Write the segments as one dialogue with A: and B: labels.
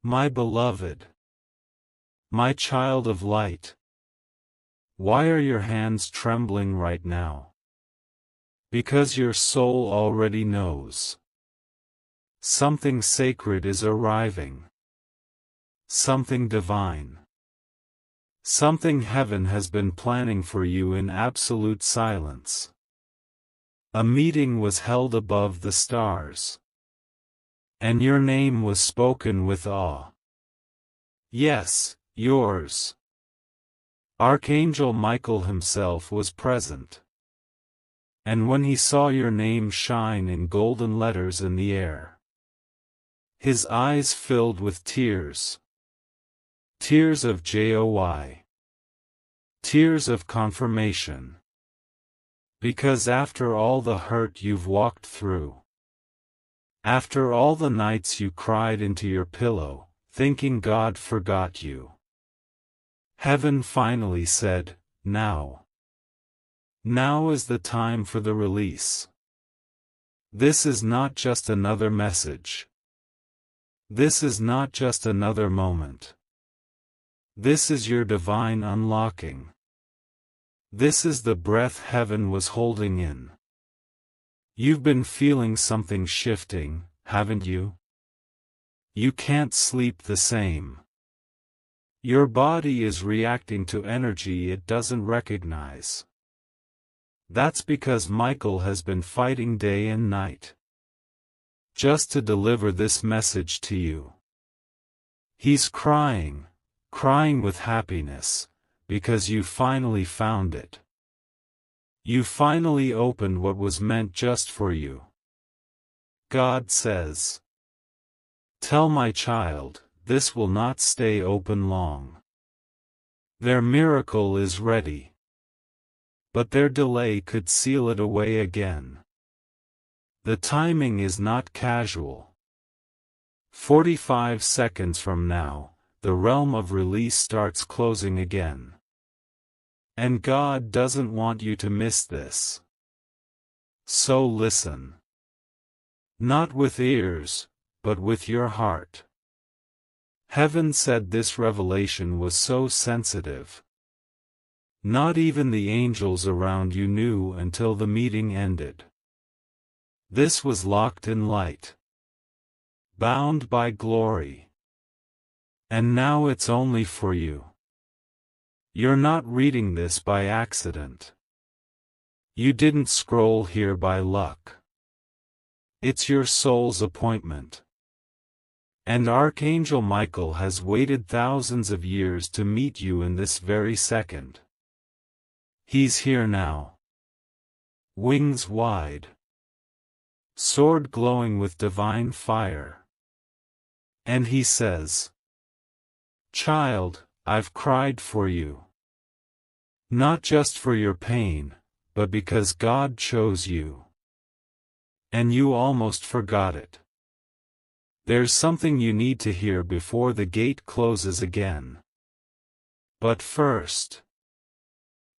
A: My beloved, my child of light, why are your hands trembling right now? Because your soul already knows. Something sacred is arriving. Something divine. Something heaven has been planning for you in absolute silence. A meeting was held above the stars. And your name was spoken with awe. Yes, yours. Archangel Michael himself was present. And when he saw your name shine in golden letters in the air, his eyes filled with tears. Tears of joy. Tears of confirmation. Because after all the hurt you've walked through, after all the nights you cried into your pillow, thinking God forgot you, heaven finally said, now. Now is the time for the release. This is not just another message. This is not just another moment. This is your divine unlocking. This is the breath heaven was holding in. You've been feeling something shifting, haven't you? You can't sleep the same. Your body is reacting to energy it doesn't recognize. That's because Michael has been fighting day and night, just to deliver this message to you. He's crying with happiness, because you finally found it. You finally opened what was meant just for you. God says, tell my child, this will not stay open long. Their miracle is ready. But their delay could seal it away again. The timing is not casual. 45 seconds from now, the realm of release starts closing again. And God doesn't want you to miss this. So listen. Not with ears, but with your heart. Heaven said this revelation was so sensitive. Not even the angels around you knew until the meeting ended. This was locked in light, bound by glory. And now it's only for you. You're not reading this by accident. You didn't scroll here by luck. It's your soul's appointment. And Archangel Michael has waited thousands of years to meet you in this very second. He's here now. Wings wide. Sword glowing with divine fire. And he says, child, I've cried for you. Not just for your pain, but because God chose you. And you almost forgot it. There's something you need to hear before the gate closes again. But first,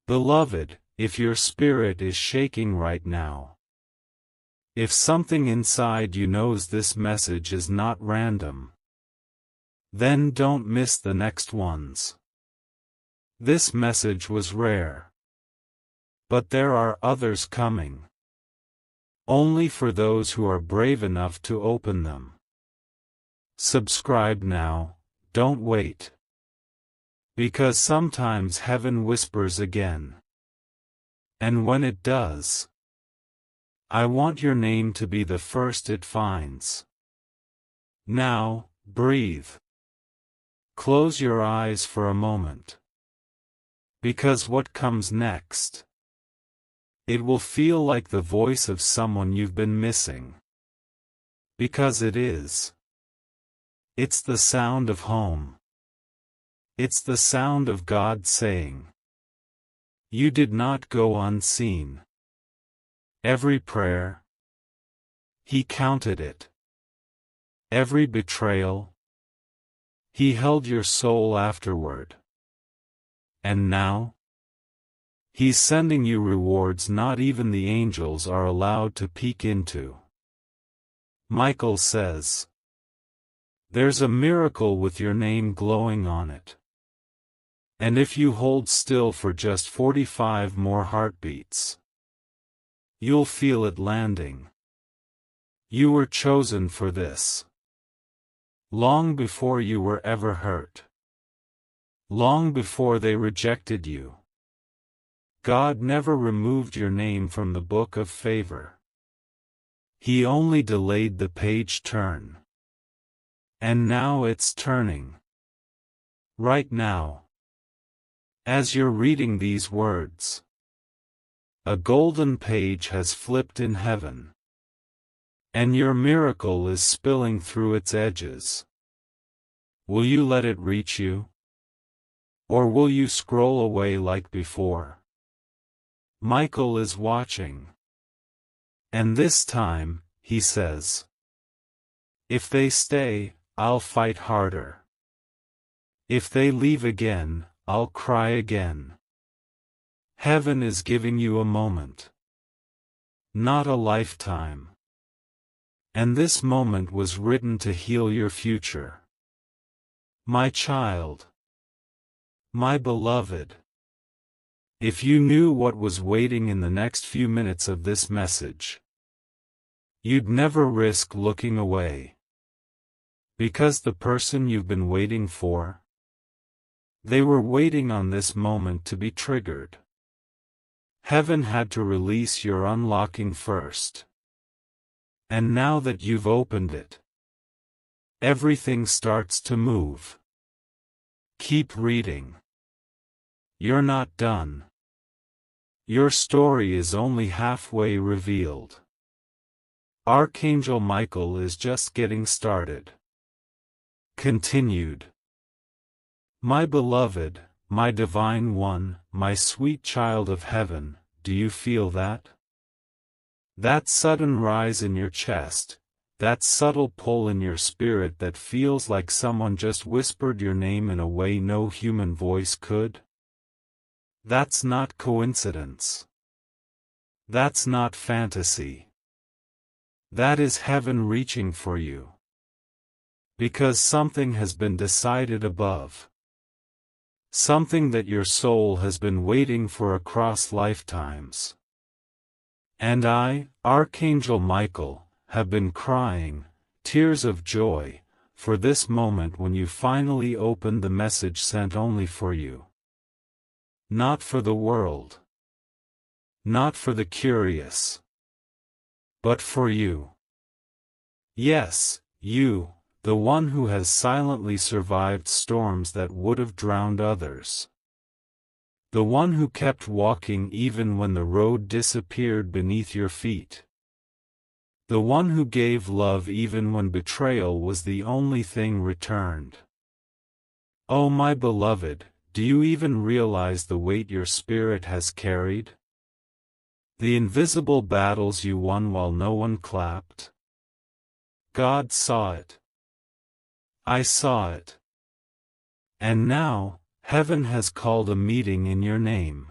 A: beloved, if your spirit is shaking right now, if something inside you knows this message is not random, then don't miss the next ones. This message was rare. But there are others coming. Only for those who are brave enough to open them. Subscribe now, don't wait. Because sometimes heaven whispers again. And when it does, I want your name to be the first it finds. Now, breathe. Close your eyes for a moment. Because what comes next? It will feel like the voice of someone you've been missing. Because it is. It's the sound of home. It's the sound of God saying, you did not go unseen. Every prayer, He counted it. Every betrayal, He held your soul afterward. And now, He's sending you rewards not even the angels are allowed to peek into. Michael says, There's a miracle with your name glowing on it. And if you hold still for just 45 more heartbeats, you'll feel it landing. You were chosen for this. Long before you were ever hurt. Long before they rejected you. God never removed your name from the book of favor. He only delayed the page turn. And now it's turning. Right now. As you're reading these words, a golden page has flipped in heaven. And your miracle is spilling through its edges. Will you let it reach you? Or will you scroll away like before? Michael is watching. And this time, he says, if they stay, I'll fight harder. If they leave again, I'll cry again. Heaven is giving you a moment. Not a lifetime. And this moment was written to heal your future. My child. My beloved. If you knew what was waiting in the next few minutes of this message, you'd never risk looking away. Because the person you've been waiting for, they were waiting on this moment to be triggered. Heaven had to release your unlocking first. And now that you've opened it, everything starts to move. Keep reading. You're not done. Your story is only halfway revealed. Archangel Michael is just getting started. Continued. My beloved, my divine one, my sweet child of heaven, do you feel that? That sudden rise in your chest, that subtle pull in your spirit that feels like someone just whispered your name in a way no human voice could? That's not coincidence. That's not fantasy. That is heaven reaching for you. Because something has been decided above. Something that your soul has been waiting for across lifetimes. And I, Archangel Michael, have been crying, tears of joy, for this moment when you finally opened the message sent only for you. Not for the world. Not for the curious. But for you. Yes, you, the one who has silently survived storms that would have drowned others. The one who kept walking even when the road disappeared beneath your feet. The one who gave love even when betrayal was the only thing returned. Oh my beloved, do you even realize the weight your spirit has carried? The invisible battles you won while no one clapped? God saw it. I saw it. And now, heaven has called a meeting in your name.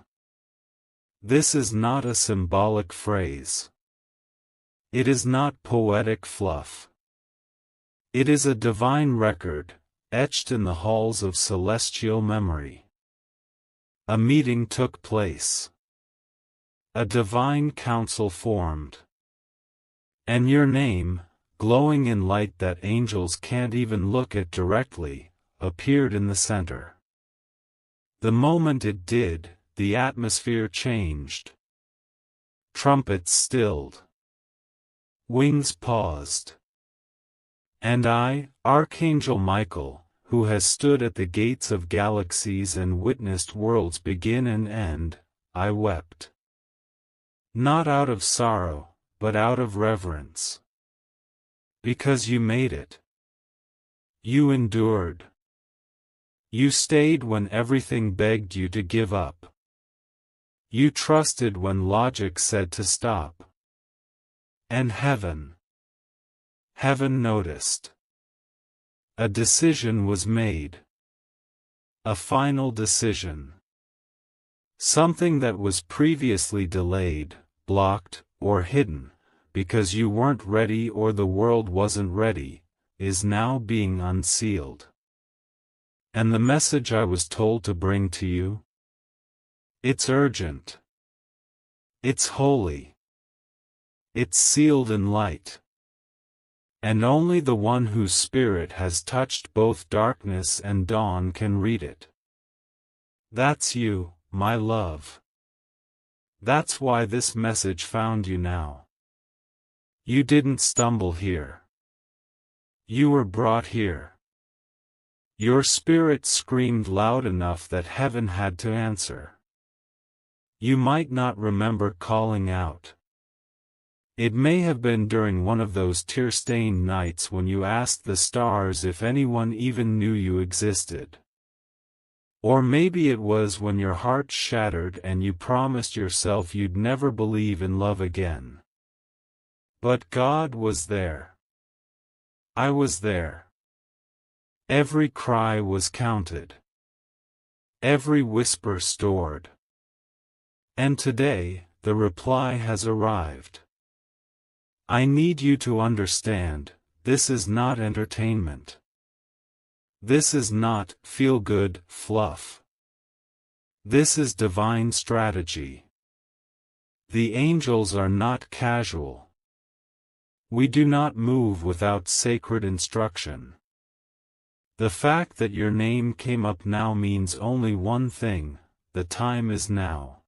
A: This is not a symbolic phrase. It is not poetic fluff. It is a divine record, etched in the halls of celestial memory. A meeting took place. A divine council formed. And your name, glowing in light that angels can't even look at directly, appeared in the center. The moment it did, the atmosphere changed. Trumpets stilled. Wings paused. And I, Archangel Michael, who has stood at the gates of galaxies and witnessed worlds begin and end, I wept. Not out of sorrow, but out of reverence. Because you made it. You endured. You stayed when everything begged you to give up. You trusted when logic said to stop. And heaven noticed. A decision was made. A final decision. Something that was previously delayed, blocked, or hidden, because you weren't ready or the world wasn't ready, is now being unsealed. And the message I was told to bring to you? It's urgent. It's holy. It's sealed in light. And only the one whose spirit has touched both darkness and dawn can read it. That's you, my love. That's why this message found you now. You didn't stumble here. You were brought here. Your spirit screamed loud enough that heaven had to answer. You might not remember calling out. It may have been during one of those tear-stained nights when you asked the stars if anyone even knew you existed. Or maybe it was when your heart shattered and you promised yourself you'd never believe in love again. But God was there. I was there. Every cry was counted. Every whisper stored. And today, the reply has arrived. I need you to understand, this is not entertainment. This is not feel-good fluff. This is divine strategy. The angels are not casual. We do not move without sacred instruction. The fact that your name came up now means only one thing: the time is now.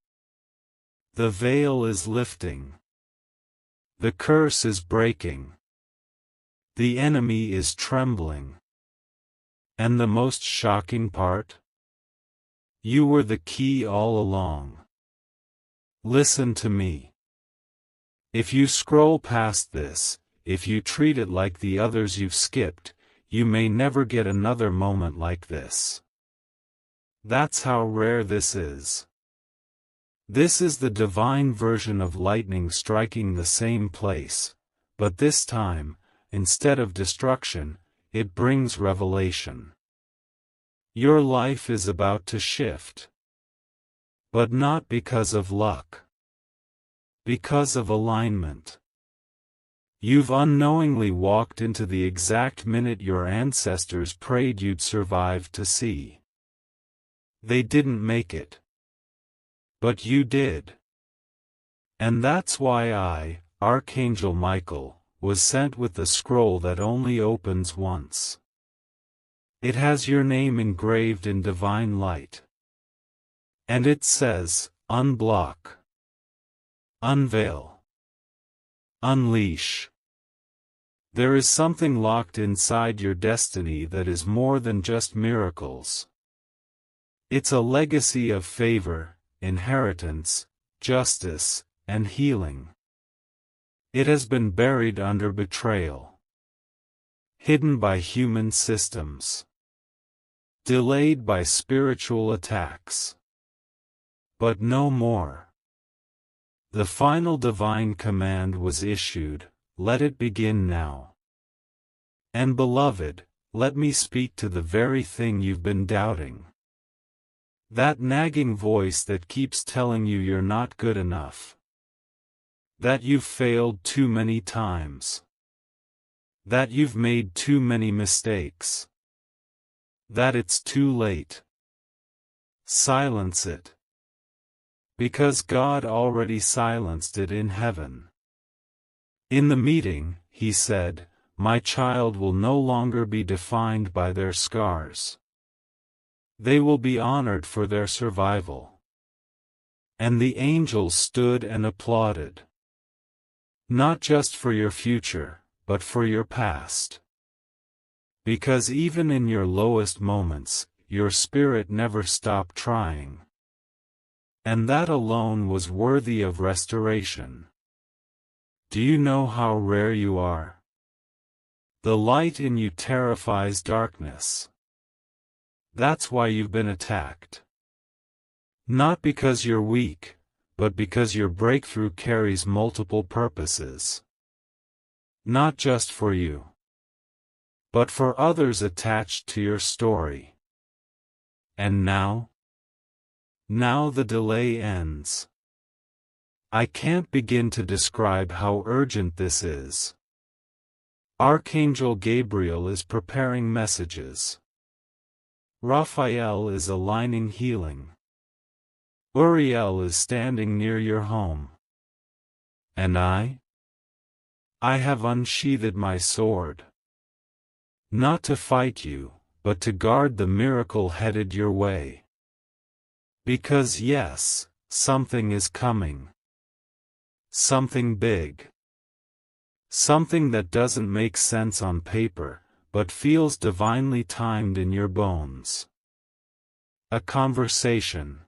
A: The veil is lifting. The curse is breaking. The enemy is trembling. And the most shocking part? You were the key all along. Listen to me. If you scroll past this, if you treat it like the others you've skipped, you may never get another moment like this. That's how rare this is. This is the divine version of lightning striking the same place, but this time, instead of destruction, it brings revelation. Your life is about to shift. But not because of luck. Because of alignment. You've unknowingly walked into the exact minute your ancestors prayed you'd survive to see. They didn't make it. But you did. And that's why I, Archangel Michael, was sent with the scroll that only opens once. It has your name engraved in divine light. And it says, unblock. Unveil. Unleash. There is something locked inside your destiny that is more than just miracles. It's a legacy of favor, inheritance, justice, and healing. It has been buried under betrayal. Hidden by human systems. Delayed by spiritual attacks. But no more. The final divine command was issued, let it begin now. And beloved, let me speak to the very thing you've been doubting. That nagging voice that keeps telling you you're not good enough. That you've failed too many times. That you've made too many mistakes. That it's too late. Silence it. Because God already silenced it in heaven. In the meeting, he said, my child will no longer be defined by their scars. They will be honored for their survival. And the angels stood and applauded. Not just for your future, but for your past. Because even in your lowest moments, your spirit never stopped trying. And that alone was worthy of restoration. Do you know how rare you are? The light in you terrifies darkness. That's why you've been attacked. Not because you're weak, but because your breakthrough carries multiple purposes. Not just for you, but for others attached to your story. And now? Now the delay ends. I can't begin to describe how urgent this is. Archangel Gabriel is preparing messages. Raphael is aligning healing. Uriel is standing near your home. And I have unsheathed my sword. Not to fight you, but to guard the miracle headed your way. Because yes, something is coming. Something big. Something that doesn't make sense on paper, but feels divinely timed in your bones. A conversation.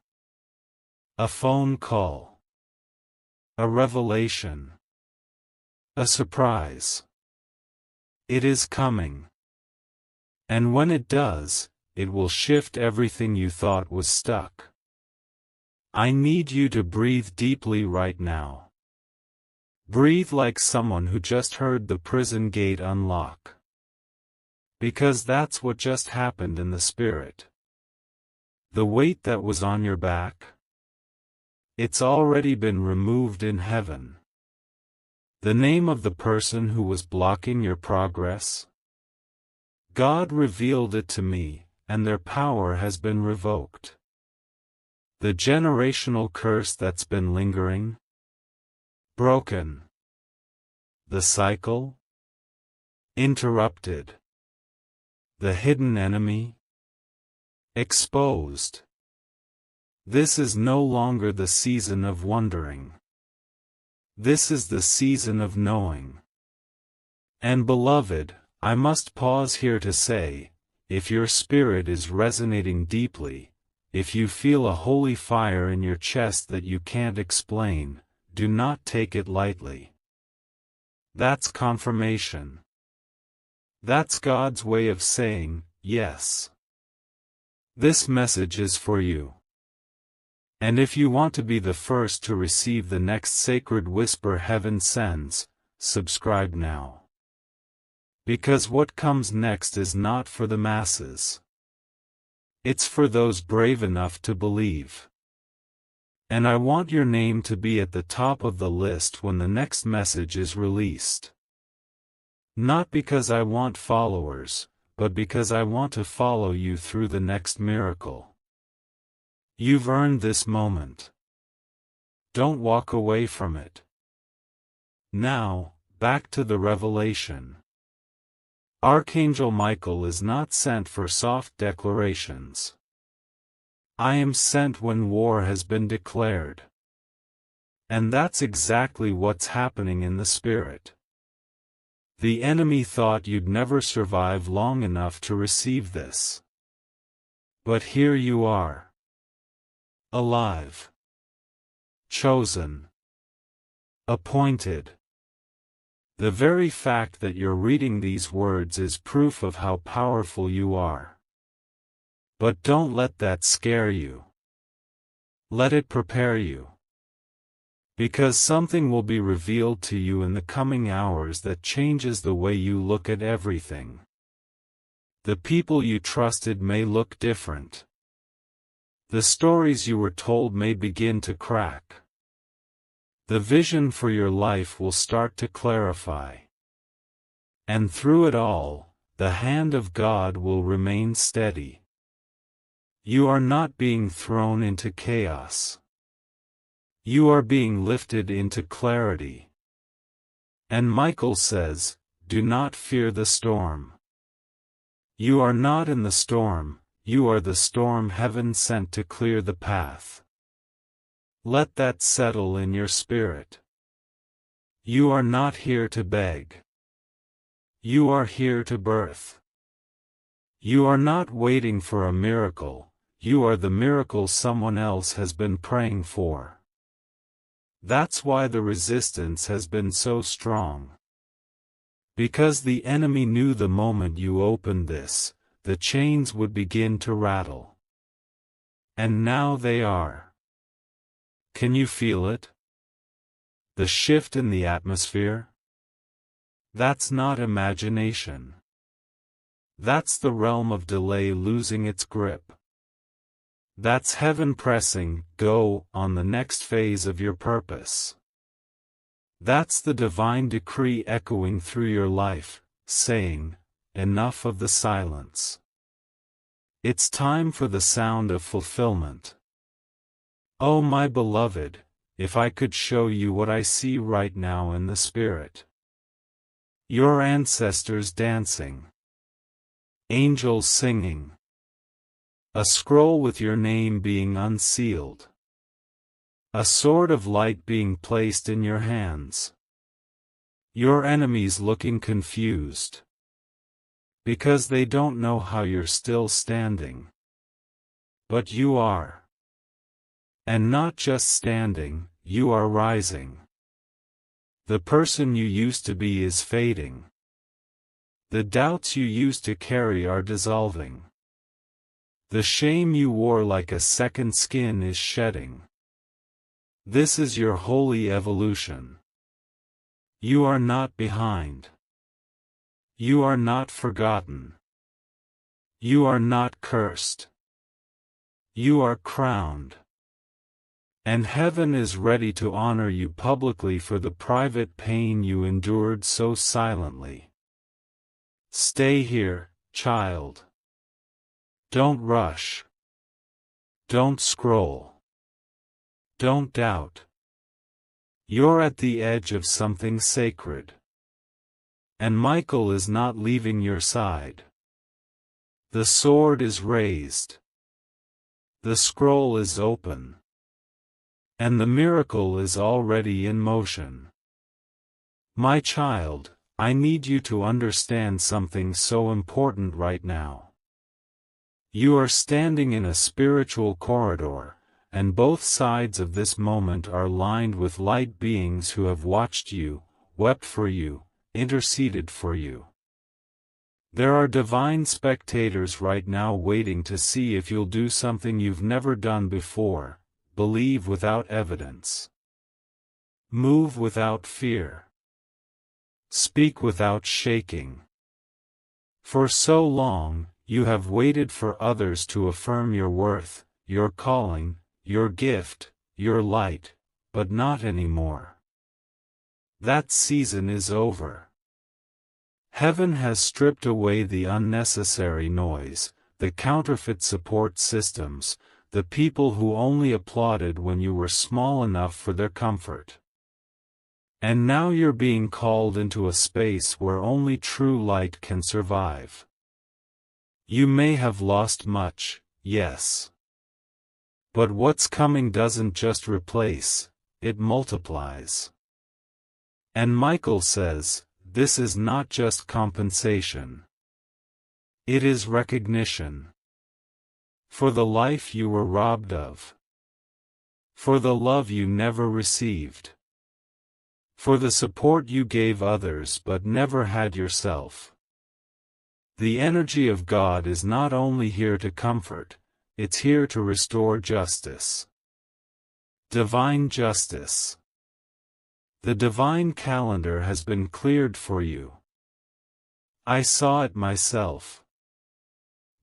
A: A phone call. A revelation. A surprise. It is coming. And when it does, it will shift everything you thought was stuck. I need you to breathe deeply right now. Breathe like someone who just heard the prison gate unlock. Because that's what just happened in the spirit. The weight that was on your back, it's already been removed in heaven. The name of the person who was blocking your progress? God revealed it to me, and their power has been revoked. The generational curse that's been lingering? Broken. The cycle? Interrupted. The hidden enemy? Exposed. This is no longer the season of wondering. This is the season of knowing. And beloved, I must pause here to say, if your spirit is resonating deeply, if you feel a holy fire in your chest that you can't explain, do not take it lightly. That's confirmation. That's God's way of saying, yes. This message is for you. And if you want to be the first to receive the next sacred whisper heaven sends, subscribe now. Because what comes next is not for the masses. It's for those brave enough to believe. And I want your name to be at the top of the list when the next message is released. Not because I want followers, but because I want to follow you through the next miracle. You've earned this moment. Don't walk away from it. Now, back to the revelation. Archangel Michael is not sent for soft declarations. I am sent when war has been declared. And that's exactly what's happening in the spirit. The enemy thought you'd never survive long enough to receive this. But here you are. Alive. Chosen. Appointed. The very fact that you're reading these words is proof of how powerful you are. But don't let that scare you. Let it prepare you. Because something will be revealed to you in the coming hours that changes the way you look at everything. The people you trusted may look different. The stories you were told may begin to crack. The vision for your life will start to clarify. And through it all, the hand of God will remain steady. You are not being thrown into chaos. You are being lifted into clarity. And Michael says, do not fear the storm. You are not in the storm, you are the storm heaven sent to clear the path. Let that settle in your spirit. You are not here to beg. You are here to birth. You are not waiting for a miracle, you are the miracle someone else has been praying for. That's why the resistance has been so strong. Because the enemy knew the moment you opened this, the chains would begin to rattle. And now they are. Can you feel it? The shift in the atmosphere? That's not imagination. That's the realm of delay losing its grip. That's heaven pressing go on the next phase of your purpose. That's the divine decree echoing through your life. saying, "Enough of the silence. It's time for the sound of fulfillment." Oh my beloved, if I could show you what I see right now in the spirit. Your ancestors dancing. Angels singing. A scroll with your name being unsealed. A sword of light being placed in your hands. Your enemies looking confused. Because they don't know how you're still standing. But you are. And not just standing, you are rising. The person you used to be is fading. The doubts you used to carry are dissolving. The shame you wore like a second skin is shedding. This is your holy evolution. You are not behind. You are not forgotten. You are not cursed. You are crowned. And heaven is ready to honor you publicly for the private pain you endured so silently. Stay here, child. Don't rush. Don't scroll. Don't doubt. You're at the edge of something sacred. And Michael is not leaving your side. The sword is raised. The scroll is open. And the miracle is already in motion. My child, I need you to understand something so important right now. You are standing in a spiritual corridor, and both sides of this moment are lined with light beings who have watched you, wept for you, interceded for you. There are divine spectators right now waiting to see if you'll do something you've never done before. Believe without evidence. Move without fear. Speak without shaking. For so long, you have waited for others to affirm your worth, your calling, your gift, your light, but not anymore. That season is over. Heaven has stripped away the unnecessary noise, the counterfeit support systems, the people who only applauded when you were small enough for their comfort. And now you're being called into a space where only true light can survive. You may have lost much, yes. But what's coming doesn't just replace, it multiplies. And Michael says, this is not just compensation. It is recognition. For the life you were robbed of. For the love you never received. For the support you gave others but never had yourself. The energy of God is not only here to comfort, it's here to restore justice. Divine justice. The divine calendar has been cleared for you. I saw it myself.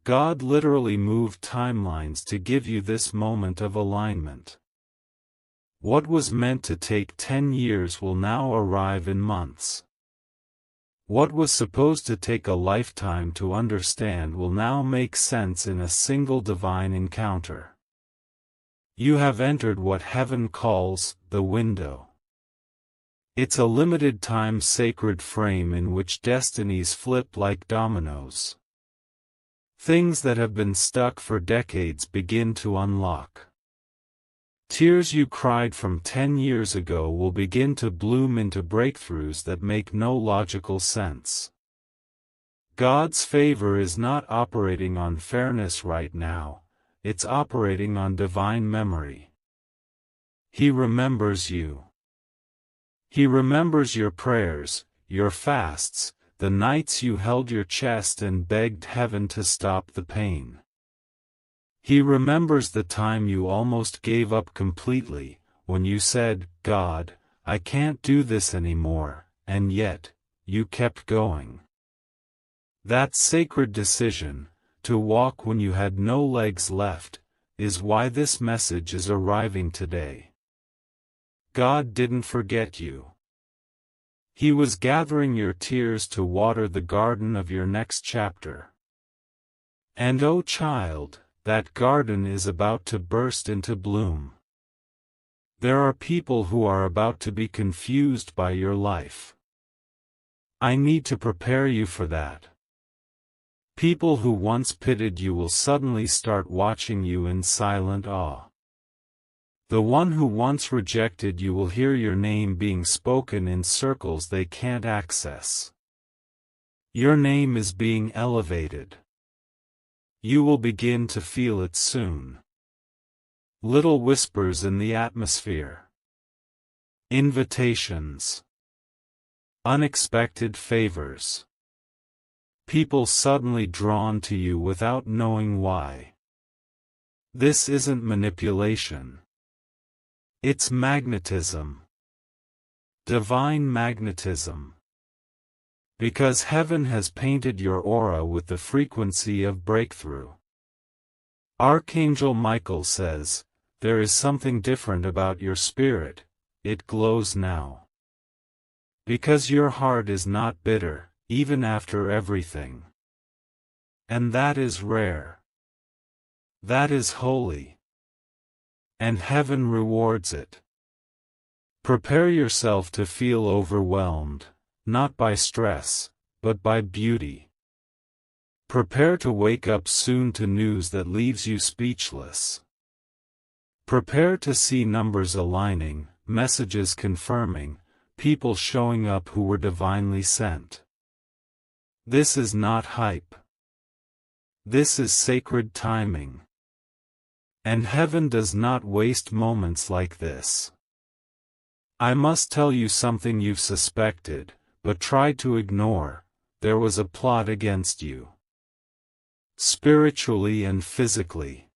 A: God literally moved timelines to give you this moment of alignment. What was meant to take 10 years will now arrive in months. What was supposed to take a lifetime to understand will now make sense in a single divine encounter. You have entered what heaven calls the window. It's a limited time sacred frame in which destinies flip like dominoes. Things that have been stuck for decades begin to unlock. Tears you cried from 10 years ago will begin to bloom into breakthroughs that make no logical sense. God's favor is not operating on fairness right now, it's operating on divine memory. He remembers you. He remembers your prayers, your fasts, the nights you held your chest and begged heaven to stop the pain. He remembers the time you almost gave up completely, when you said, God, I can't do this anymore, and yet, you kept going. That sacred decision, to walk when you had no legs left, is why this message is arriving today. God didn't forget you. He was gathering your tears to water the garden of your next chapter. And oh child, that garden is about to burst into bloom. There are people who are about to be confused by your life. I need to prepare you for that. People who once pitied you will suddenly start watching you in silent awe. The one who once rejected you will hear your name being spoken in circles they can't access. Your name is being elevated. You will begin to feel it soon. Little whispers in the atmosphere. Invitations. Unexpected favors. People suddenly drawn to you without knowing why. This isn't manipulation. It's magnetism. Divine magnetism. Because heaven has painted your aura with the frequency of breakthrough. Archangel Michael says, there is something different about your spirit, it glows now. Because your heart is not bitter, even after everything. And that is rare. That is holy. And heaven rewards it. Prepare yourself to feel overwhelmed, not by stress, but by beauty. Prepare to wake up soon to news that leaves you speechless. Prepare to see numbers aligning, messages confirming, people showing up who were divinely sent. This is not hype. This is sacred timing. And heaven does not waste moments like this. I must tell you something you've suspected, but tried to ignore. There was a plot against you. Spiritually and physically.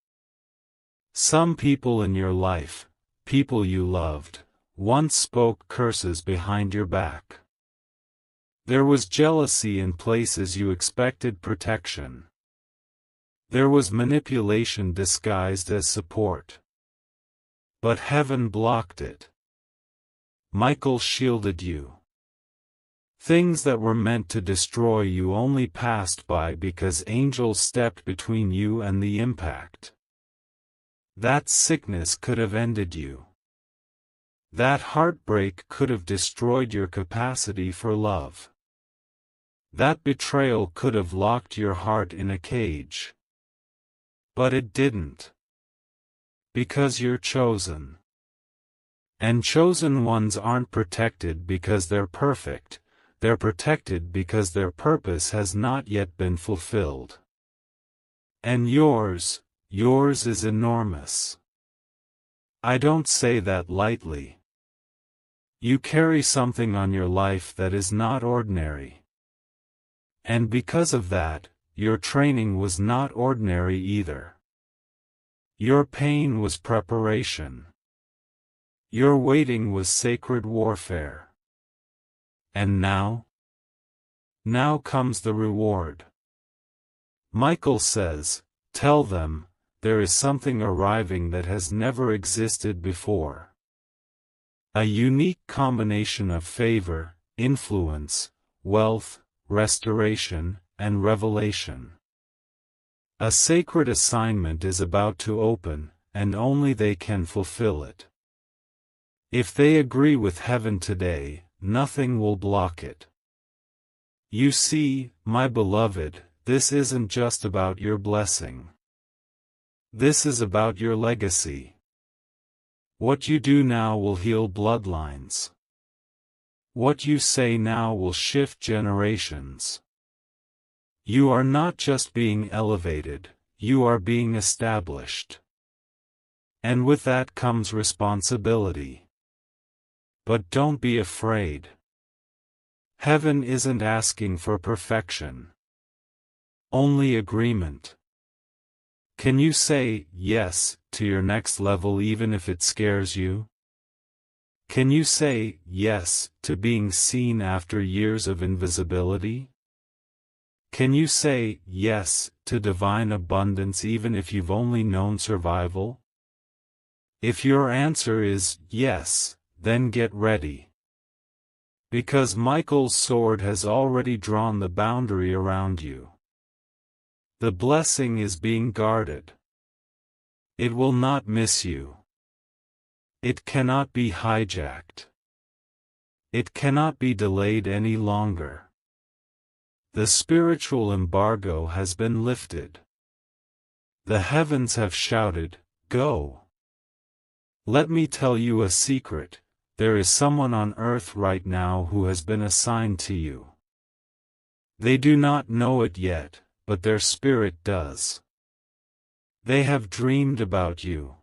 A: Some people in your life, people you loved, once spoke curses behind your back. There was jealousy in places you expected protection. There was manipulation disguised as support. But heaven blocked it. Michael shielded you. Things that were meant to destroy you only passed by because angels stepped between you and the impact. That sickness could have ended you. That heartbreak could have destroyed your capacity for love. That betrayal could have locked your heart in a cage. But it didn't. Because you're chosen. And chosen ones aren't protected because they're perfect, they're protected because their purpose has not yet been fulfilled. And yours is enormous. I don't say that lightly. You carry something on your life that is not ordinary. And because of that, your training was not ordinary either. Your pain was preparation. Your waiting was sacred warfare. And now? Now comes the reward. Michael says, tell them, there is something arriving that has never existed before. A unique combination of favor, influence, wealth, restoration, and revelation. A sacred assignment is about to open, and only they can fulfill it. If they agree with heaven today, nothing will block it. You see, my beloved, this isn't just about your blessing. This is about your legacy. What you do now will heal bloodlines. What you say now will shift generations. You are not just being elevated, you are being established. And with that comes responsibility. But don't be afraid. Heaven isn't asking for perfection. Only agreement. Can you say yes to your next level even if it scares you? Can you say yes to being seen after years of invisibility? Can you say yes to divine abundance even if you've only known survival? If your answer is yes, then get ready. Because Michael's sword has already drawn the boundary around you. The blessing is being guarded. It will not miss you. It cannot be hijacked. It cannot be delayed any longer. The spiritual embargo has been lifted. The heavens have shouted, "Go." Let me tell you a secret. There is someone on earth right now who has been assigned to you. They do not know it yet, but their spirit does. They have dreamed about you.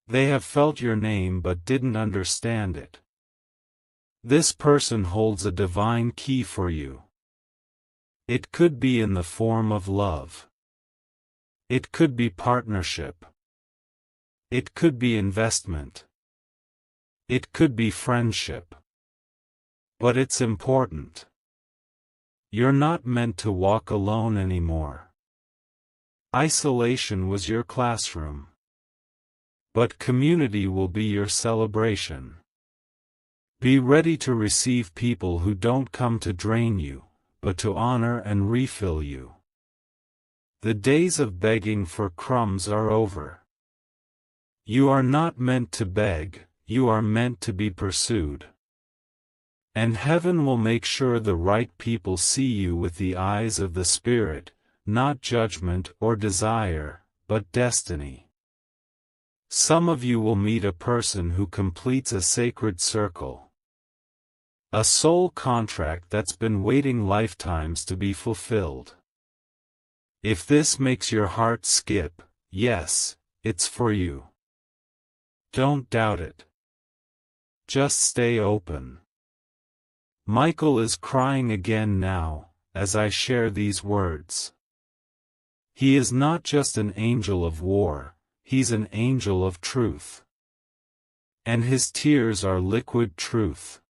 A: They have felt your name but didn't understand it. This person holds a divine key for you. It could be in the form of love. It could be partnership. It could be investment. It could be friendship. But it's important. You're not meant to walk alone anymore. Isolation was your classroom. But community will be your celebration. Be ready to receive people who don't come to drain you, but to honor and refill you. The days of begging for crumbs are over. You are not meant to beg, you are meant to be pursued. And heaven will make sure the right people see you with the eyes of the Spirit, not judgment or desire, but destiny. Some of you will meet a person who completes a sacred circle. A soul contract that's been waiting lifetimes to be fulfilled. If this makes your heart skip, yes, it's for you. Don't doubt it. Just stay open. Michael is crying again now, as I share these words. He is not just an angel of war, he's an angel of truth. And his tears are liquid truth.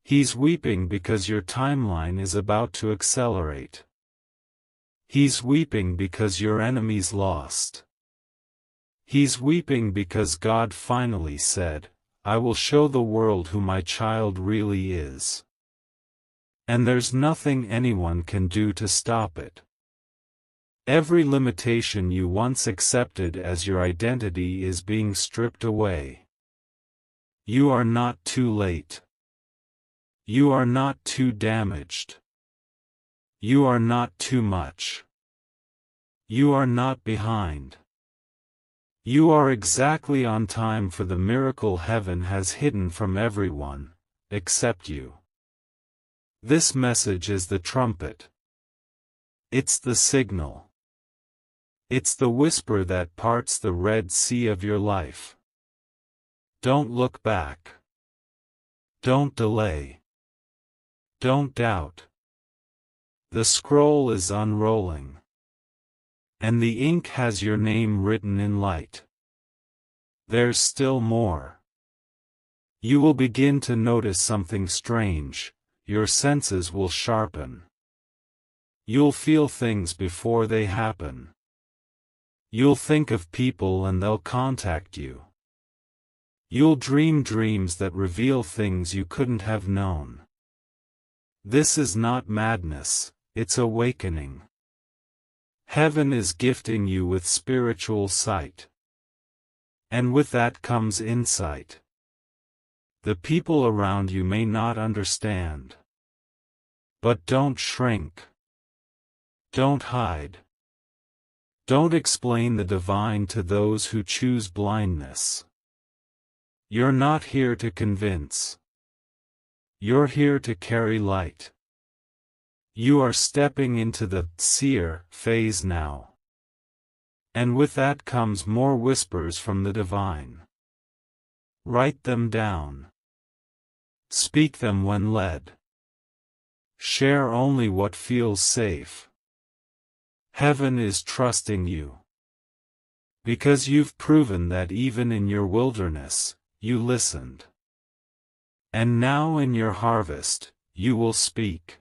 A: He's weeping because your timeline is about to accelerate. He's weeping because your enemy's lost. He's weeping because God finally said, "I will show the world who my child really is." And there's nothing anyone can do to stop it. Every limitation you once accepted as your identity is being stripped away. You are not too late. You are not too damaged. You are not too much. You are not behind. You are exactly on time for the miracle heaven has hidden from everyone, except you. This message is the trumpet. It's the signal. It's the whisper that parts the Red Sea of your life. Don't look back. Don't delay. Don't doubt. The scroll is unrolling. And the ink has your name written in light. There's still more. You will begin to notice something strange, your senses will sharpen. You'll feel things before they happen. You'll think of people and they'll contact you. You'll dream dreams that reveal things you couldn't have known. This is not madness, it's awakening. Heaven is gifting you with spiritual sight. And with that comes insight. The people around you may not understand. But don't shrink. Don't hide. Don't explain the divine to those who choose blindness. You're not here to convince. You're here to carry light. You are stepping into the seer phase now. And with that comes more whispers from the divine. Write them down. Speak them when led. Share only what feels safe. Heaven is trusting you. Because you've proven that even in your wilderness, you listened. And now in your harvest, you will speak.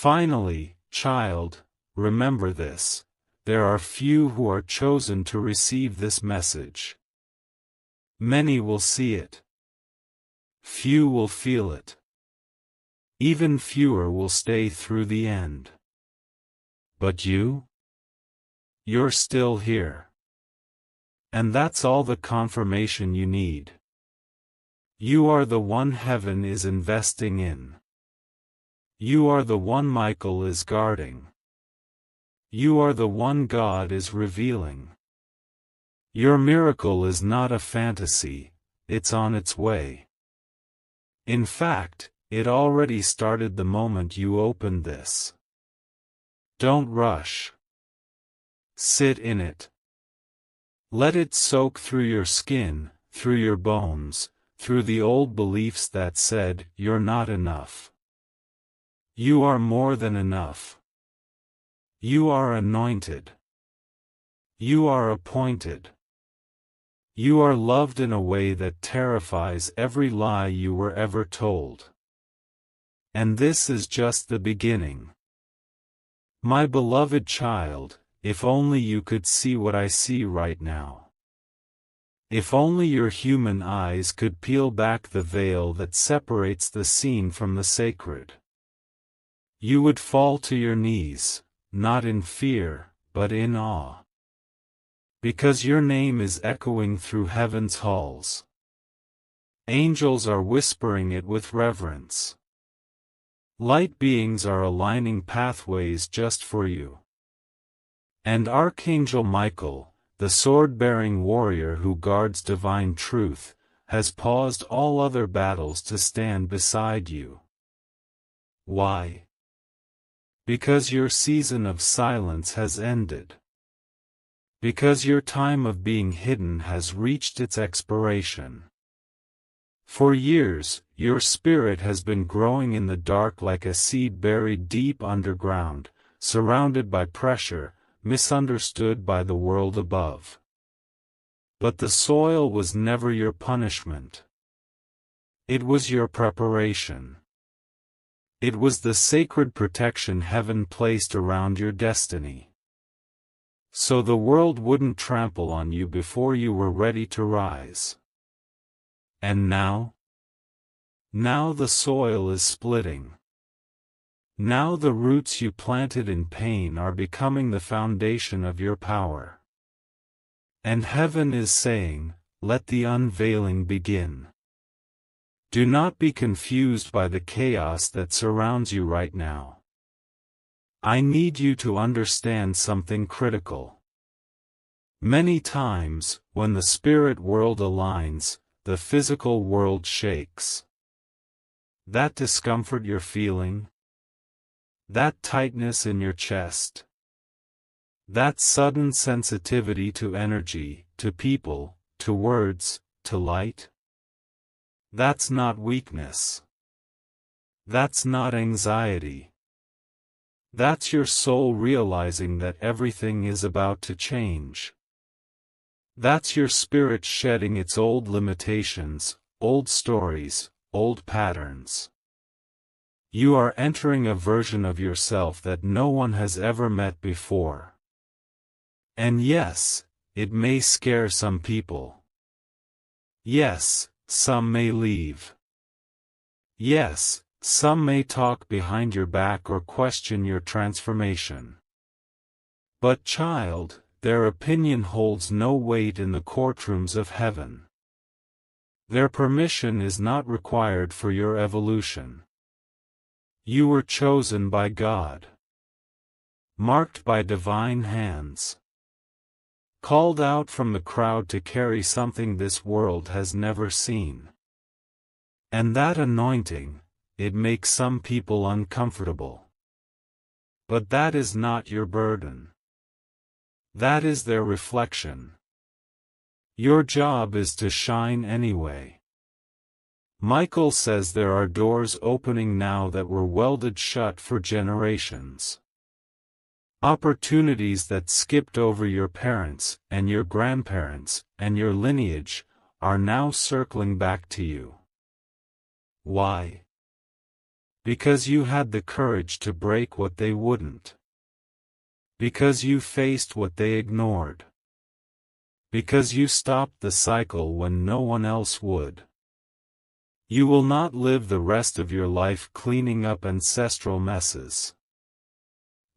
A: Finally, child, remember this, there are few who are chosen to receive this message. Many will see it. Few will feel it. Even fewer will stay through the end. But you? You're still here. And that's all the confirmation you need. You are the one heaven is investing in. You are the one Michael is guarding. You are the one God is revealing. Your miracle is not a fantasy, it's on its way. In fact, it already started the moment you opened this. Don't rush. Sit in it. Let it soak through your skin, through your bones, through the old beliefs that said, you're not enough. You are more than enough. You are anointed. You are appointed. You are loved in a way that terrifies every lie you were ever told. And this is just the beginning. My beloved child, if only you could see what I see right now. If only your human eyes could peel back the veil that separates the seen from the sacred. You would fall to your knees, not in fear, but in awe. Because your name is echoing through heaven's halls. Angels are whispering it with reverence. Light beings are aligning pathways just for you. And Archangel Michael, the sword-bearing warrior who guards divine truth, has paused all other battles to stand beside you. Why? Because your season of silence has ended. Because your time of being hidden has reached its expiration. For years, your spirit has been growing in the dark like a seed buried deep underground, surrounded by pressure, misunderstood by the world above. But the soil was never your punishment. It was your preparation. It was the sacred protection heaven placed around your destiny. So the world wouldn't trample on you before you were ready to rise. And now? Now the soil is splitting. Now the roots you planted in pain are becoming the foundation of your power. And heaven is saying, let the unveiling begin. Do not be confused by the chaos that surrounds you right now. I need you to understand something critical. Many times, when the spirit world aligns, the physical world shakes. That discomfort you're feeling? That tightness in your chest? That sudden sensitivity to energy, to people, to words, to light? That's not weakness. That's not anxiety. That's your soul realizing that everything is about to change. That's your spirit shedding its old limitations, old stories, old patterns. You are entering a version of yourself that no one has ever met before. And yes, it may scare some people. Yes, some may leave. Yes, some may talk behind your back or question your transformation. But child, their opinion holds no weight in the courtrooms of heaven. Their permission is not required for your evolution. You were chosen by God. Marked by divine hands. Called out from the crowd to carry something this world has never seen. And that anointing, it makes some people uncomfortable. But that is not your burden. That is their reflection. Your job is to shine anyway. Michael says there are doors opening now that were welded shut for generations. Opportunities that skipped over your parents, and your grandparents, and your lineage, are now circling back to you. Why? Because you had the courage to break what they wouldn't. Because you faced what they ignored. Because you stopped the cycle when no one else would. You will not live the rest of your life cleaning up ancestral messes.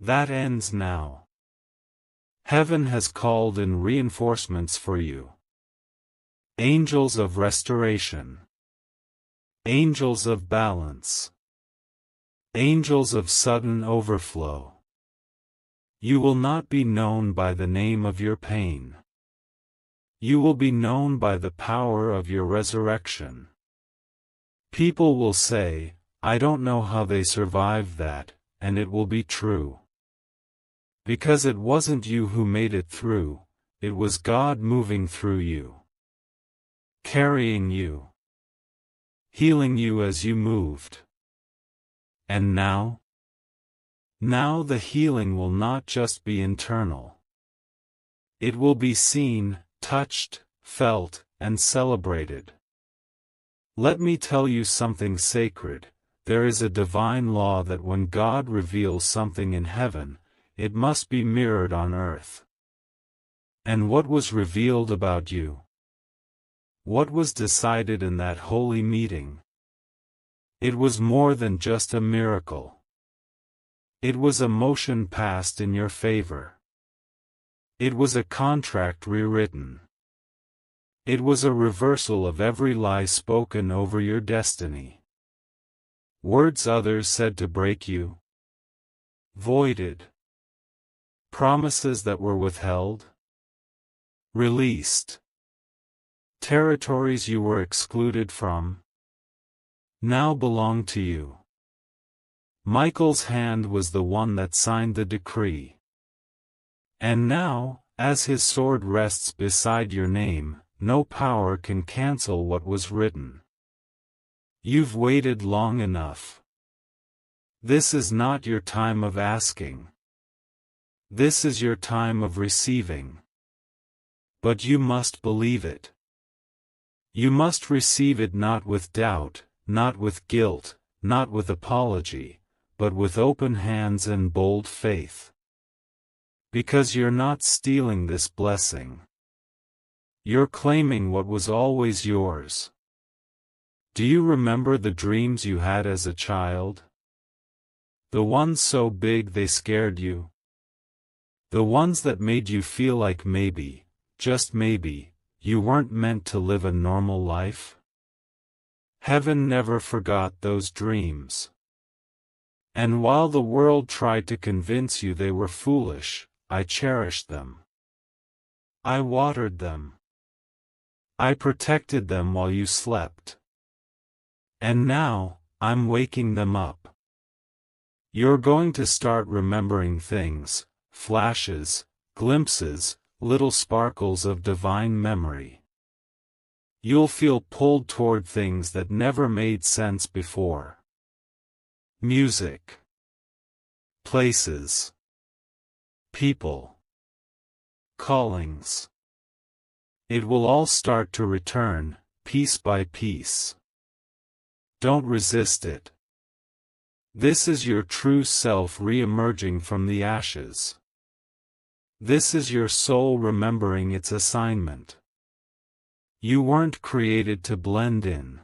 A: That ends now. Heaven has called in reinforcements for you. Angels of restoration. Angels of balance. Angels of sudden overflow. You will not be known by the name of your pain. You will be known by the power of your resurrection. People will say, "I don't know how they survived that," and it will be true. Because it wasn't you who made it through, it was God moving through you. Carrying you. Healing you as you moved. And now? Now the healing will not just be internal. It will be seen, touched, felt, and celebrated. Let me tell you something sacred. There is a divine law that when God reveals something in heaven, it must be mirrored on earth. And what was revealed about you? What was decided in that holy meeting? It was more than just a miracle. It was a motion passed in your favor. It was a contract rewritten. It was a reversal of every lie spoken over your destiny. Words others said to break you. Voided. Promises that were withheld. Released. Territories you were excluded from now belong to you. Michael's hand was the one that signed the decree. And now, as his sword rests beside your name, no power can cancel what was written. You've waited long enough. This is not your time of asking. This is your time of receiving. But you must believe it. You must receive it not with doubt, not with guilt, not with apology, but with open hands and bold faith. Because you're not stealing this blessing. You're claiming what was always yours. Do you remember the dreams you had as a child? The ones so big they scared you? The ones that made you feel like maybe, just maybe, you weren't meant to live a normal life? Heaven never forgot those dreams. And while the world tried to convince you they were foolish, I cherished them. I watered them. I protected them while you slept. And now, I'm waking them up. You're going to start remembering things, flashes, glimpses, little sparkles of divine memory. You'll feel pulled toward things that never made sense before. Music. Places. People. Callings. It will all start to return, piece by piece. Don't resist it. This is your true self re-emerging from the ashes. This is your soul remembering its assignment. You weren't created to blend in.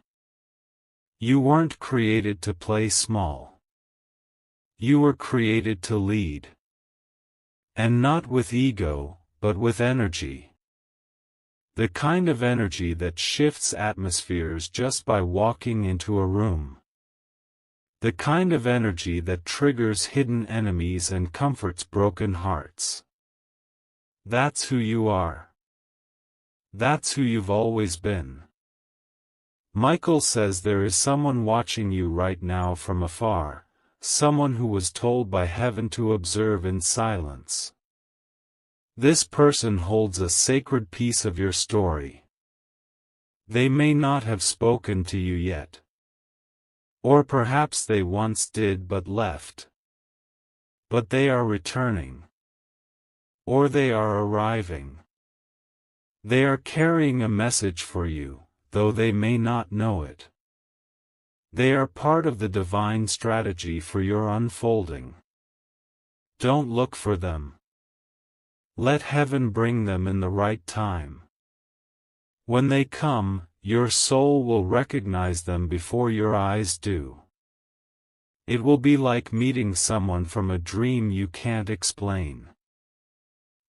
A: You weren't created to play small. You were created to lead. And not with ego, but with energy. The kind of energy that shifts atmospheres just by walking into a room. The kind of energy that triggers hidden enemies and comforts broken hearts. That's who you are. That's who you've always been. Michael says there is someone watching you right now from afar, someone who was told by heaven to observe in silence. This person holds a sacred piece of your story. They may not have spoken to you yet. Or perhaps they once did but left. But they are returning. Or they are arriving. They are carrying a message for you, though they may not know it. They are part of the divine strategy for your unfolding. Don't look for them. Let heaven bring them in the right time. When they come, your soul will recognize them before your eyes do. It will be like meeting someone from a dream you can't explain.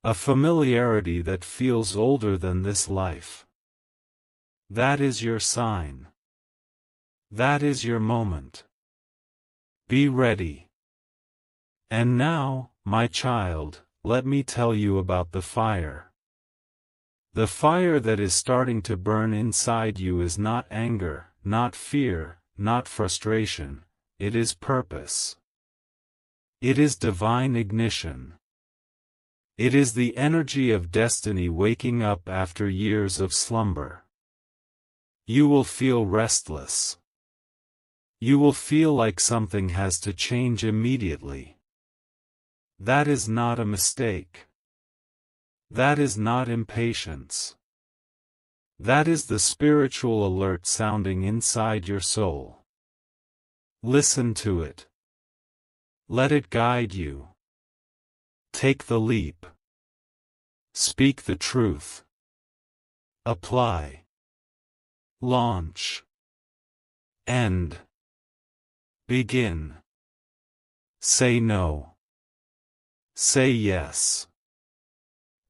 A: A familiarity that feels older than this life. That is your sign. That is your moment. Be ready. And now, my child, let me tell you about the fire. The fire that is starting to burn inside you is not anger, not fear, not frustration, it is purpose. It is divine ignition. It is the energy of destiny waking up after years of slumber. You will feel restless. You will feel like something has to change immediately. That is not a mistake. That is not impatience. That is the spiritual alert sounding inside your soul. Listen to it. Let it guide you. Take the leap. Speak the truth. Apply. Launch. End. Begin. Say no. Say yes.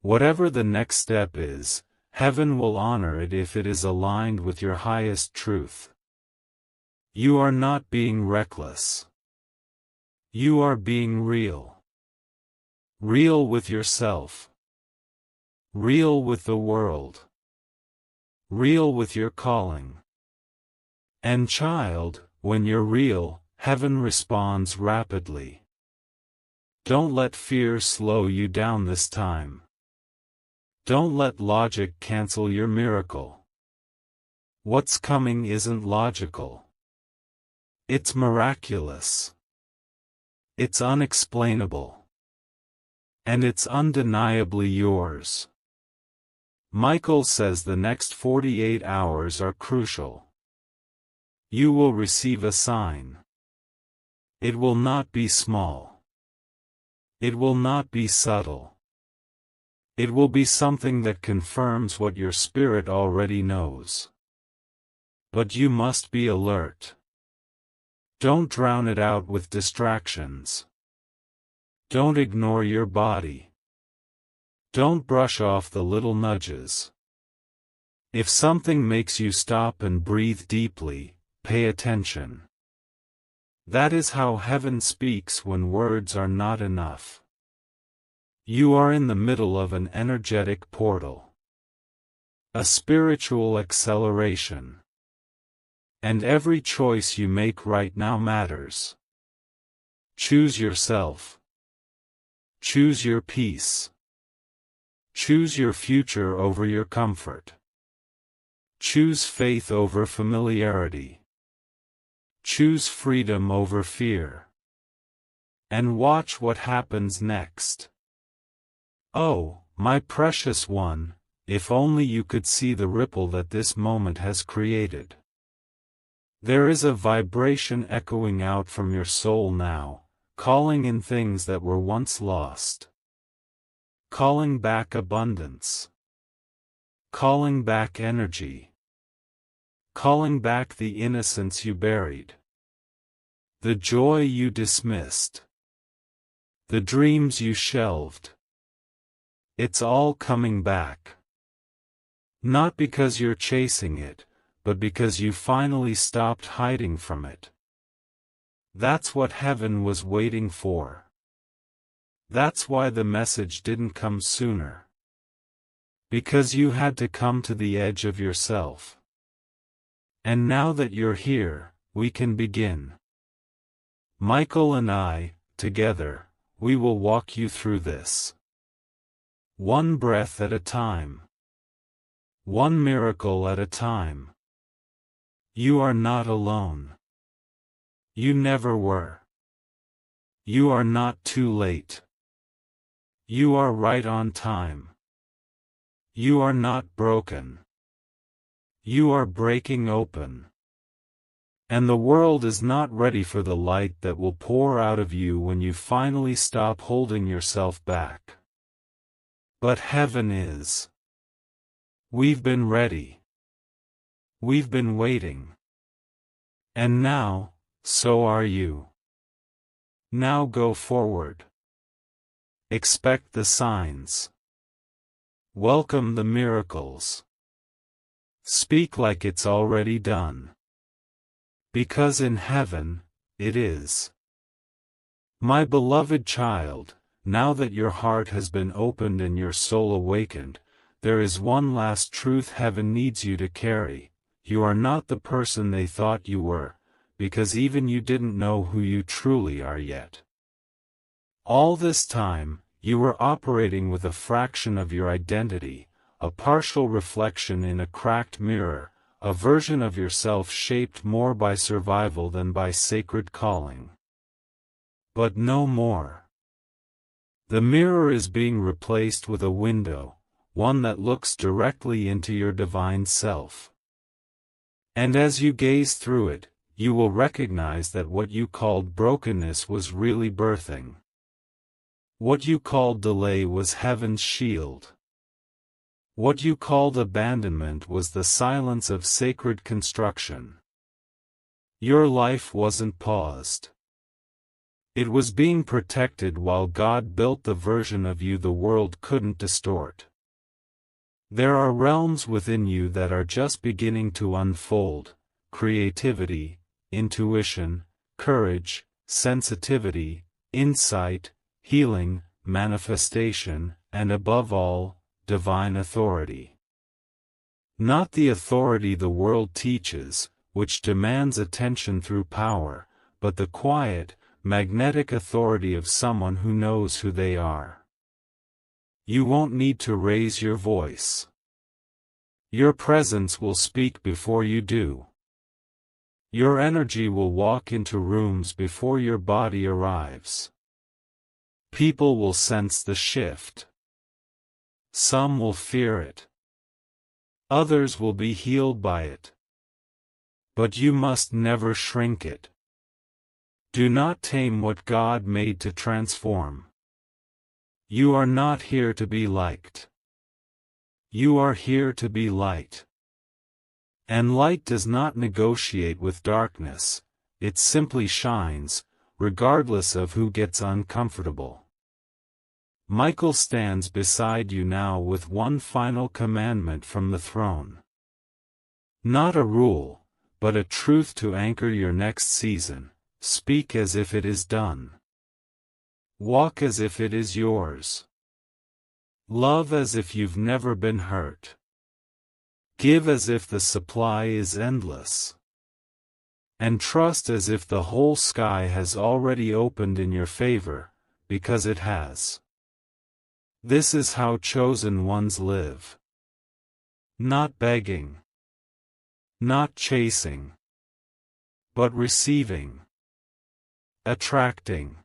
A: Whatever the next step is, heaven will honor it if it is aligned with your highest truth. You are not being reckless. You are being real. Real with yourself. Real with the world. Real with your calling. And child, when you're real, heaven responds rapidly. Don't let fear slow you down this time. Don't let logic cancel your miracle. What's coming isn't logical. It's miraculous. It's unexplainable. And it's undeniably yours. Michael says the next 48 hours are crucial. You will receive a sign. It will not be small. It will not be subtle. It will be something that confirms what your spirit already knows. But you must be alert. Don't drown it out with distractions. Don't ignore your body. Don't brush off the little nudges. If something makes you stop and breathe deeply, pay attention. That is how heaven speaks when words are not enough. You are in the middle of an energetic portal. A spiritual acceleration. And every choice you make right now matters. Choose yourself. Choose your peace. Choose your future over your comfort. Choose faith over familiarity. Choose freedom over fear. And watch what happens next. Oh, my precious one, if only you could see the ripple that this moment has created. There is a vibration echoing out from your soul now, calling in things that were once lost. Calling back abundance. Calling back energy. Calling back the innocence you buried. The joy you dismissed. The dreams you shelved. It's all coming back. Not because you're chasing it, but because you finally stopped hiding from it. That's what heaven was waiting for. That's why the message didn't come sooner. Because you had to come to the edge of yourself. And now that you're here, we can begin. Michael and I, together, we will walk you through this. One breath at a time. One miracle at a time. You are not alone. You never were. You are not too late. You are right on time. You are not broken. You are breaking open. And the world is not ready for the light that will pour out of you when you finally stop holding yourself back. But heaven is. We've been ready. We've been waiting. And now, so are you. Now go forward. Expect the signs. Welcome the miracles. Speak like it's already done. Because in heaven, it is. My beloved child, now that your heart has been opened and your soul awakened, there is one last truth heaven needs you to carry. You are not the person they thought you were, because even you didn't know who you truly are yet. All this time, you were operating with a fraction of your identity, a partial reflection in a cracked mirror, a version of yourself shaped more by survival than by sacred calling. But no more. The mirror is being replaced with a window, one that looks directly into your divine self. And as you gaze through it, you will recognize that what you called brokenness was really birthing. What you called delay was heaven's shield. What you called abandonment was the silence of sacred construction. Your life wasn't paused. It was being protected while God built the version of you the world couldn't distort. There are realms within you that are just beginning to unfold: creativity, intuition, courage, sensitivity, insight, healing, manifestation, and above all, divine authority. Not the authority the world teaches, which demands attention through power, but the quiet, magnetic authority of someone who knows who they are. You won't need to raise your voice. Your presence will speak before you do. Your energy will walk into rooms before your body arrives. People will sense the shift. Some will fear it. Others will be healed by it. But you must never shrink it. Do not tame what God made to transform. You are not here to be liked. You are here to be light. And light does not negotiate with darkness, it simply shines, regardless of who gets uncomfortable. Michael stands beside you now with one final commandment from the throne. Not a rule, but a truth to anchor your next season. Speak as if it is done. Walk as if it is yours. Love as if you've never been hurt. Give as if the supply is endless. And trust as if the whole sky has already opened in your favor, because it has. This is how chosen ones live. Not begging. Not chasing. But receiving. Attracting.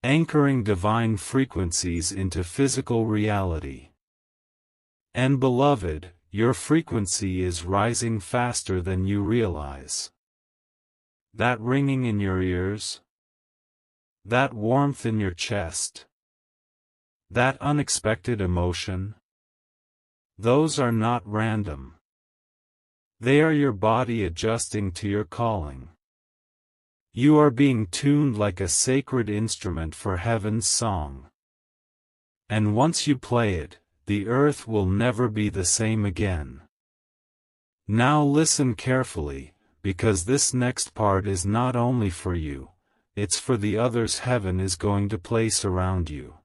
A: Anchoring divine frequencies into physical reality. And beloved, your frequency is rising faster than you realize. That ringing in your ears? That warmth in your chest? That unexpected emotion? Those are not random. They are your body adjusting to your calling. You are being tuned like a sacred instrument for heaven's song. And once you play it, the earth will never be the same again. Now listen carefully, because this next part is not only for you, it's for the others heaven is going to place around you.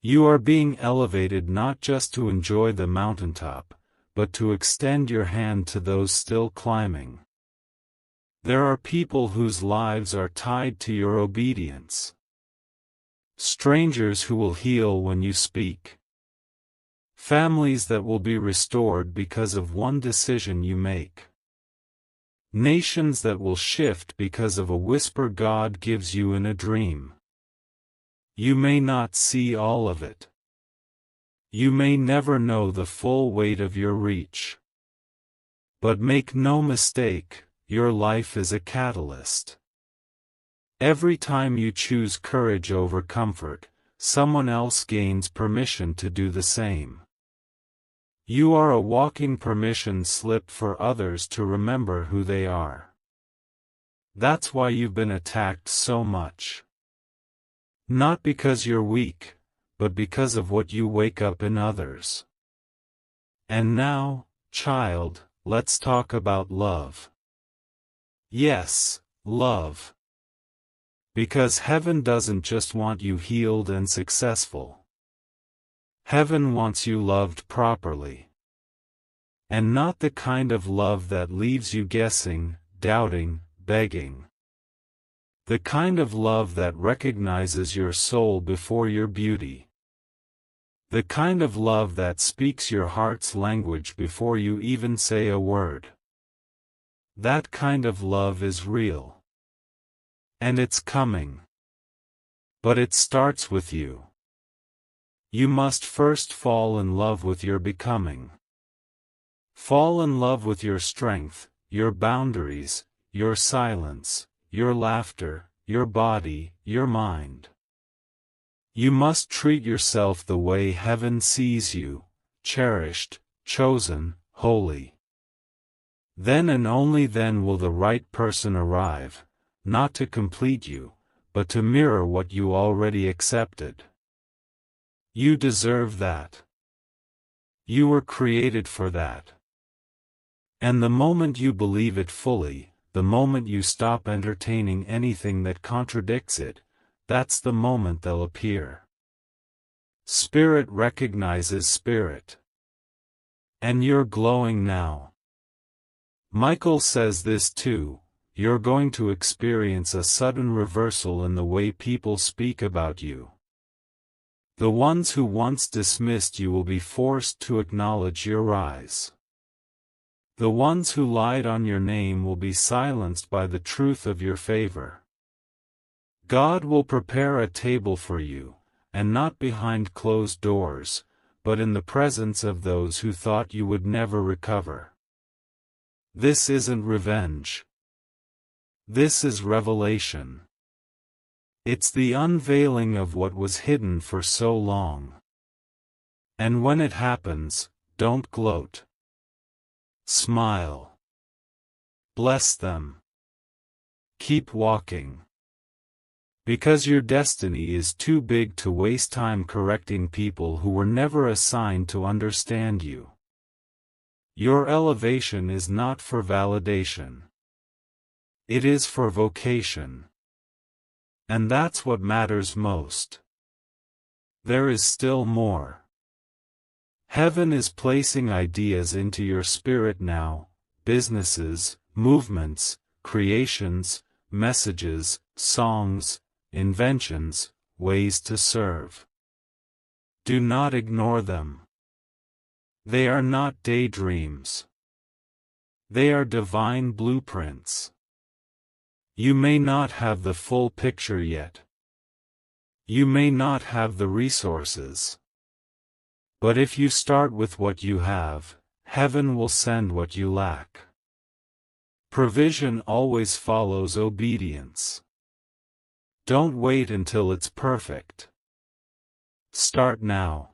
A: You are being elevated not just to enjoy the mountaintop, but to extend your hand to those still climbing. There are people whose lives are tied to your obedience. Strangers who will heal when you speak. Families that will be restored because of one decision you make. Nations that will shift because of a whisper God gives you in a dream. You may not see all of it. You may never know the full weight of your reach. But make no mistake, your life is a catalyst. Every time you choose courage over comfort, someone else gains permission to do the same. You are a walking permission slip for others to remember who they are. That's why you've been attacked so much. Not because you're weak, but because of what you wake up in others. And now, child, let's talk about love. Yes, love. Because heaven doesn't just want you healed and successful. Heaven wants you loved properly. And not the kind of love that leaves you guessing, doubting, begging. The kind of love that recognizes your soul before your beauty. The kind of love that speaks your heart's language before you even say a word. That kind of love is real. And it's coming. But it starts with you. You must first fall in love with your becoming. Fall in love with your strength, your boundaries, your silence, your laughter, your body, your mind. You must treat yourself the way heaven sees you, cherished, chosen, holy. Then and only then will the right person arrive, not to complete you, but to mirror what you already accepted. You deserve that. You were created for that. And the moment you believe it fully, the moment you stop entertaining anything that contradicts it, that's the moment they'll appear. Spirit recognizes spirit. And you're glowing now. Michael says this too. You're going to experience a sudden reversal in the way people speak about you. The ones who once dismissed you will be forced to acknowledge your rise. The ones who lied on your name will be silenced by the truth of your favor. God will prepare a table for you, and not behind closed doors, but in the presence of those who thought you would never recover. This isn't revenge. This is revelation. It's the unveiling of what was hidden for so long. And when it happens, don't gloat. Smile. Bless them. Keep walking. Because your destiny is too big to waste time correcting people who were never assigned to understand you. Your elevation is not for validation. It is for vocation. And that's what matters most. There is still more. Heaven is placing ideas into your spirit now, businesses, movements, creations, messages, songs, inventions, ways to serve. Do not ignore them. They are not daydreams. They are divine blueprints. You may not have the full picture yet. You may not have the resources. But if you start with what you have, heaven will send what you lack. Provision always follows obedience. Don't wait until it's perfect. Start now.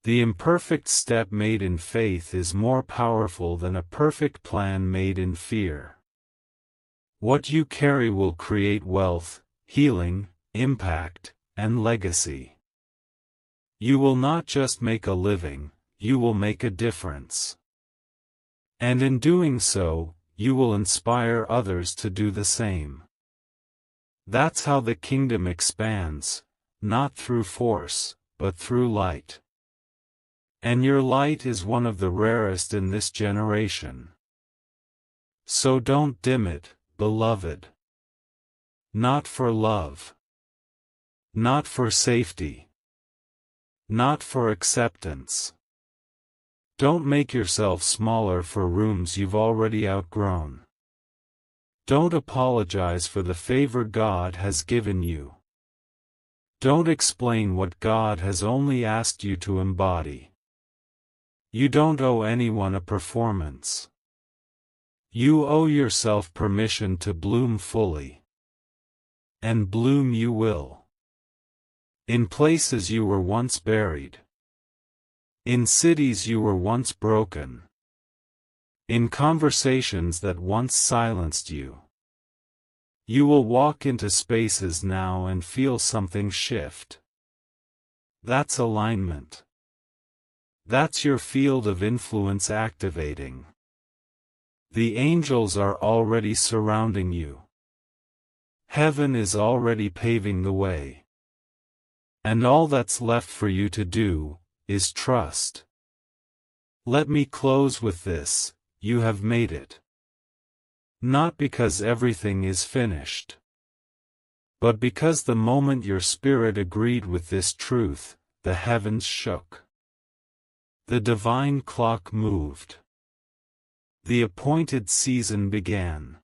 A: The imperfect step made in faith is more powerful than a perfect plan made in fear. What you carry will create wealth, healing, impact, and legacy. You will not just make a living, you will make a difference. And in doing so, you will inspire others to do the same. That's how the kingdom expands, not through force, but through light. And your light is one of the rarest in this generation. So don't dim it, beloved. Not for love. Not for safety. Not for acceptance. Don't make yourself smaller for rooms you've already outgrown. Don't apologize for the favor God has given you. Don't explain what God has only asked you to embody. You don't owe anyone a performance. You owe yourself permission to bloom fully. And bloom you will. In places you were once buried. In cities you were once broken. In conversations that once silenced you. You will walk into spaces now and feel something shift. That's alignment. That's your field of influence activating. The angels are already surrounding you. Heaven is already paving the way. And all that's left for you to do is trust. Let me close with this: you have made it. Not because everything is finished, but because the moment your spirit agreed with this truth, the heavens shook. The divine clock moved. The appointed season began.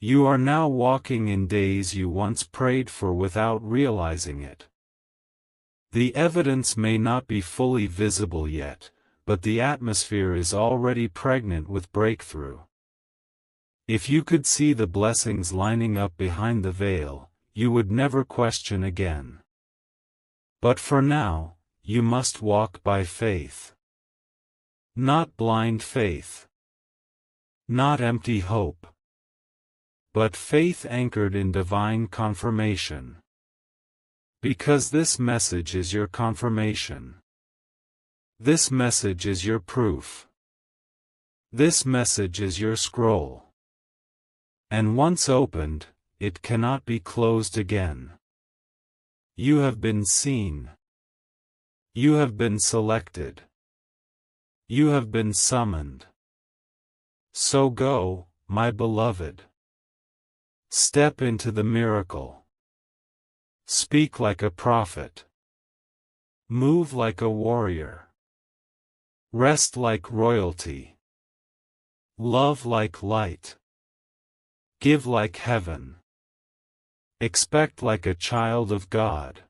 A: You are now walking in days you once prayed for without realizing it. The evidence may not be fully visible yet, but the atmosphere is already pregnant with breakthrough. If you could see the blessings lining up behind the veil, you would never question again. But for now, you must walk by faith. Not blind faith. Not empty hope. But faith anchored in divine confirmation. Because this message is your confirmation. This message is your proof. This message is your scroll. And once opened, it cannot be closed again. You have been seen. You have been selected. You have been summoned. So go, my beloved. Step into the miracle. Speak like a prophet. Move like a warrior. Rest like royalty. Love like light. Give like heaven. Expect like a child of God.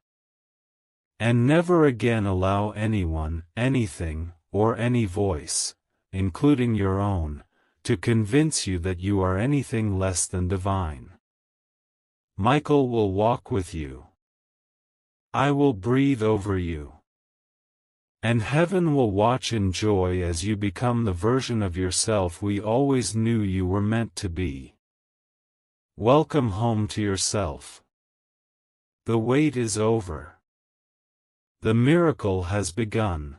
A: And never again allow anyone, anything, or any voice, including your own, to convince you that you are anything less than divine. Michael will walk with you. I will breathe over you. And heaven will watch in joy as you become the version of yourself we always knew you were meant to be. Welcome home to yourself. The wait is over. The miracle has begun.